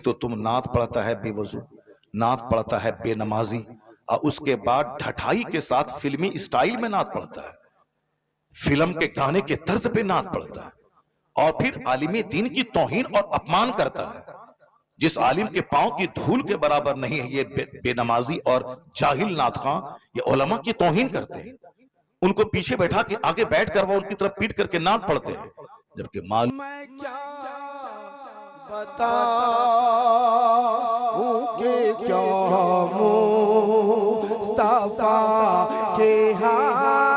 एक तो तुम नात पढ़ता है बेवजू, नात पढ़ता है बेनमाजी, और उसके बाद ढठाई के साथ फिल्मी स्टाइल में नात पढ़ता है, फिल्म के गाने के तर्ज पे नात पढ़ता है, और फिर आलिम दीन की तौहीन और अपमान करता है। जिस आलिम के पांव की धूल के बराबर नहीं है ये बेनमाजी और जाहिल नात खां, ये उलमा की तौहीन करते हैं। उनको पीछे बैठा के आगे बैठ कर वो उनकी तरफ पीट करके नात पढ़ते हैं, जबकि मालूम मैं क्या बताऊं कि क्या मुस्तफा के हाथ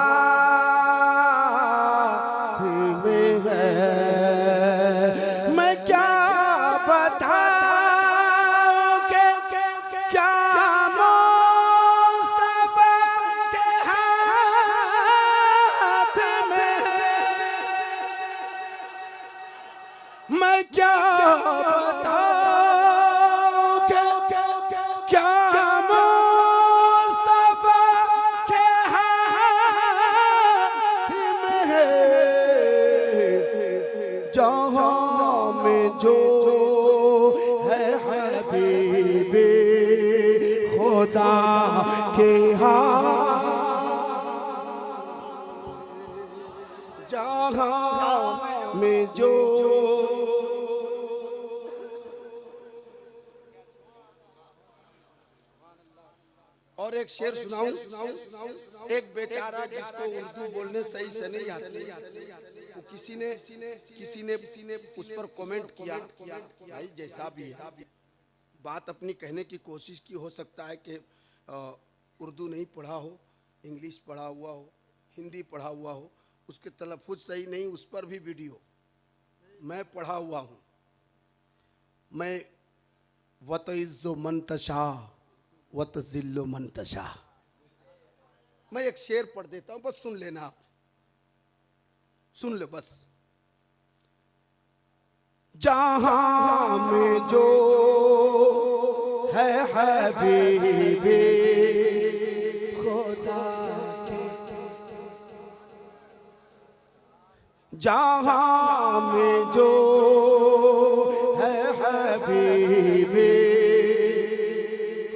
में है। मैं क्या बताऊं कि क्या मुस्तफा के हाथ में है। मैं क्या बताऊं कि क्या मुस्तफा के हाथ में है। जहां में जो है हबीबे खुदा के हाथ, जहां में जो और एक शेर सुनाऊं। एक बेचारा जिसको उर्दू बोलने सही से नहीं आती, तो किसी ने उस पर कमेंट किया, भाई जैसा भी है बात अपनी कहने की कोशिश की, हो सकता है कि उर्दू नहीं पढ़ा हो, इंग्लिश पढ़ा हुआ हो, हिंदी पढ़ा हुआ हो, उसके तलफ़ुज़ सही नहीं, उस पर भी वीडियो मैं पढ़ा हुआ हूँ। मैं वतइज़्ज़ु मन तशा वतज़िल्लु मन तशा। मैं एक शेर पढ़ देता हूँ, बस सुन लेना आप, सुन लो बस। जहां में जो है हबीबे खुदा के, जहां में जो है हबीबे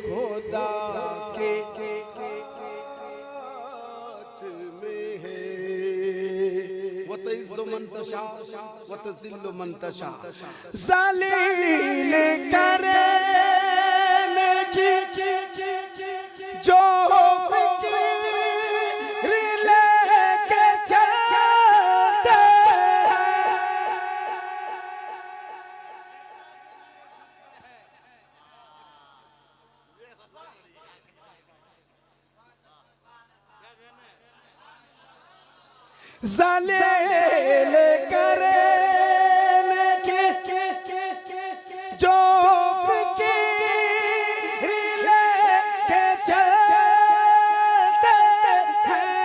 खुदा के हाथ में है। वतइज़्ज़ु मन तशा वतज़िल्लु मन तशा। ज़लील करने की जो फ़िक्र लेके चलते हैं, ज़लील करने की जो फ़िक्र लेके चलते हैं,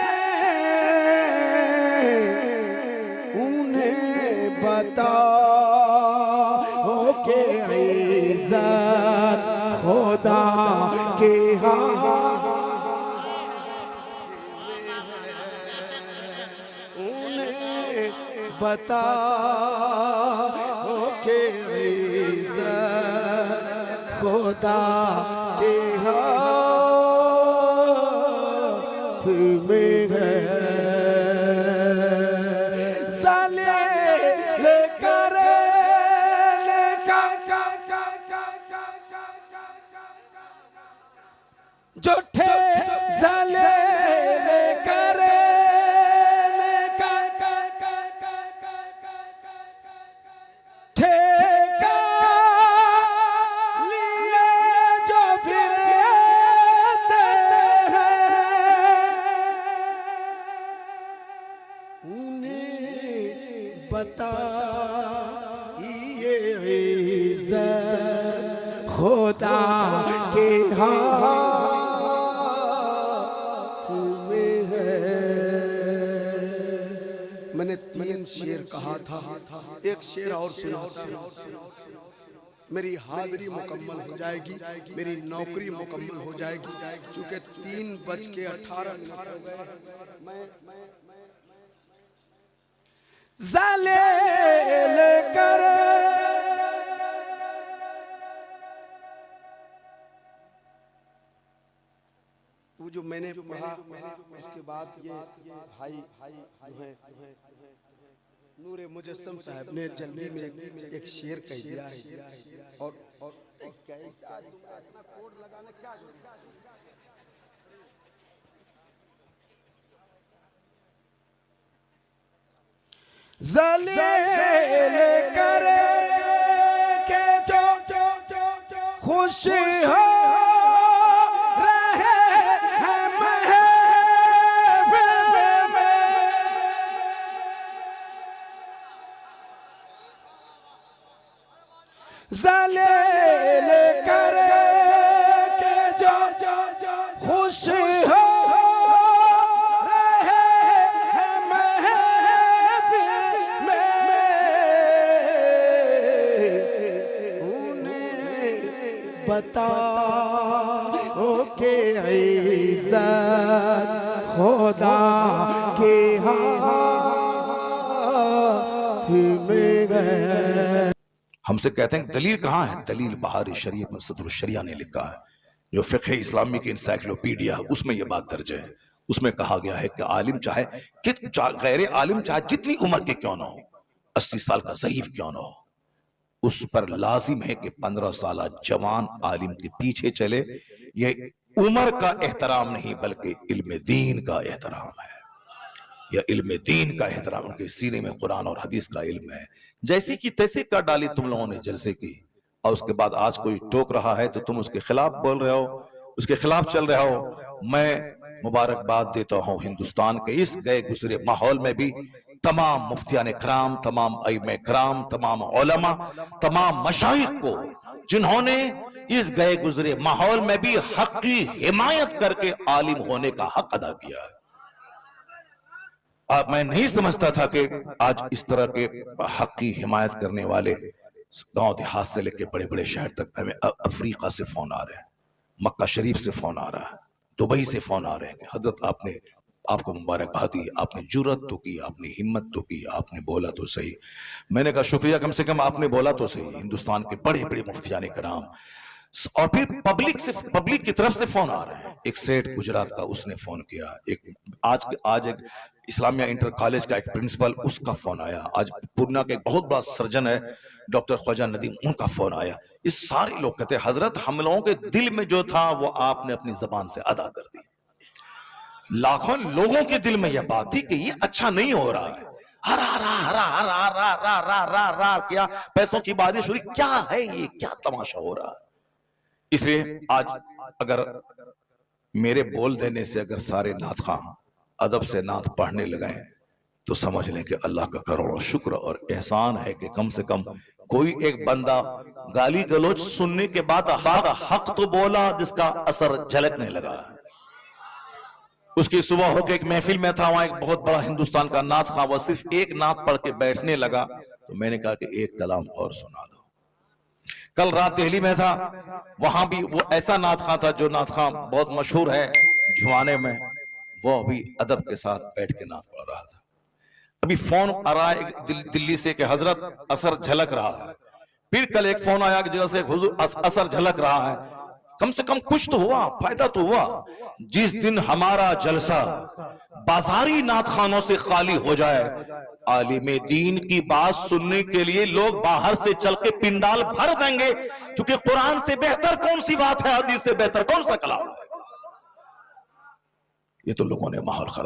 उन्हें बताओ कि इज़्ज़त खुदा के हाथ, बताओ कि इज़्ज़त खुदा के हाथ में है। ज़लील करने का जो ज़लील करने का ठेका लिए जो फिरते हैं, उन्हें बताइए इज़्ज़त खुदा के हाथ में है। मैंने 3 शेर कहा था, एक शेर और सुनाता हूं। मेरी हाज़िरी मुकम्मल हो जाएगी, मेरी नौकरी मुकम्मल हो जाएगी, चूँकि 3:18 ज़लील कर जो मैंने पढ़ा, उसके बाद ये भाई जो है नूरे मुजस्सम साहब ने जल्दी में एक शेर कह दिया है। और कैसा इतना कोड लगाना क्या ज़लील करे के जो खुश हो रहे हैं महफिल में, ज़लील करे के जो खुश हो बताओ के इज़्ज़त खुदा के हाथ में है। हमसे कहते हैं दलील कहाँ है? दलील बहार शरीयत में सदरुल शरिया ने लिखा है, जो फ़िक़्ह इस्लामी की इंसाइक्लोपीडिया है, उसमें यह बात दर्ज है। उसमें कहा गया है कि आलिम चाहे गैर आलिम चाहे जितनी उम्र के क्यों ना हो, 80 साल का ज़ईफ क्यों ना हो, उस पर लाजिम है कि 15 साल जवान आलिम के पीछे चले। यह उम्र का एहतराम नहीं बल्कि इल्म दीन का एहतराम है। यह इल्म दीन का एहतराम, उनके सीने में कुरान और हदीस का इल्म है। जैसी की तैसी कर डाली तुम लोगों ने जलसे की, और उसके बाद आज कोई टोक रहा है तो तुम उसके खिलाफ बोल रहे हो, उसके खिलाफ चल रहे हो। मैं मुबारकबाद देता हूं हिंदुस्तान के इस गए गुजरे माहौल में भी तमाम मुफ्तियान कराम, तमाम अइम्मा कराम, तमाम उलमा, तमाम मशाइख को, जिन्होंने इस गए गुजरे माहौल में भी हक की हिमायत करके आलिम होने का हक अदा किया है। मैं नहीं समझता था कि आज इस तरह के हक की हिमायत करने वाले गांव देहात से लेकर बड़े बड़े शहर तक, हमें अफ्रीका से फोन आ रहे हैं, मक्का शरीफ से फोन आ रहा है, दुबई से फोन आ रहे हैं कि हजरत आपको मुबारकबाद दी, आपने जुर्रत तो की, आपने हिम्मत तो की, आपने बोला तो सही। मैंने कहा शुक्रिया, कम से कम आपने बोला तो सही। हिंदुस्तान के बड़े बड़े मुफ्तियान कराम, और फिर पब्लिक की तरफ से फोन आ रहे हैं। एक सेठ गुजरात का, उसने फोन किया। एक आज एक इस्लामिया इंटर कॉलेज का एक प्रिंसिपल, उसका फोन आया। आज पूर्णिया के एक बहुत बड़ा सर्जन है डॉक्टर ख्वाजा नदीम, उनका फोन आया। इस सारे लोग कहते हैं हजरत हम लोगों के दिल में जो था वो आपने अपनी जबान से अदा कर दी। लाखों लोगों के दिल में यह बात थी कि ये अच्छा नहीं हो रहा है, हरा हरा हरा हरा हरा हरा हरा हरा क्या पैसों की बारिश हुई, क्या है ये, क्या तमाशा हो रहा है। इसलिए आज अगर मेरे बोल देने से अगर सारे नात खां अदब से नात पढ़ने लगे तो समझ लें कि अल्लाह का करोड़ों शुक्र और एहसान है कि कम से कम कोई एक बंदा गाली गलोच सुनने के बाद हक तो बोला जिसका असर झलकने लगा। उसकी सुबह होकर एक महफिल में था, वहां एक बहुत बड़ा हिंदुस्तान का नात खां, वह सिर्फ एक नात पढ़ के बैठने लगा तो मैंने कहा कि एक कलाम और सुना दो। कल रात दिल्ली में था, वहां भी वो ऐसा नात खां था जो नात खां बहुत मशहूर है जुआने में, वो भी अदब के साथ बैठ के नात पढ़ रहा था। अभी फोन आ रहा है दिल्ली से कि हजरत असर झलक रहा है। फिर कल एक फोन आया कि जैसे हुजूर असर झलक रहा है। कम से कम कुछ तो हुआ, फायदा तो हुआ। जिस दिन हमारा जलसा बाजारी नात खानों से खाली हो जाए, आलिमे दीन की बात सुनने के लिए लोग बाहर से चल के पिंडाल भर देंगे, क्योंकि कुरान से बेहतर कौन सी बात है, हदीस से बेहतर कौन सा कलाम है। ये तो लोगों ने माहौल खराब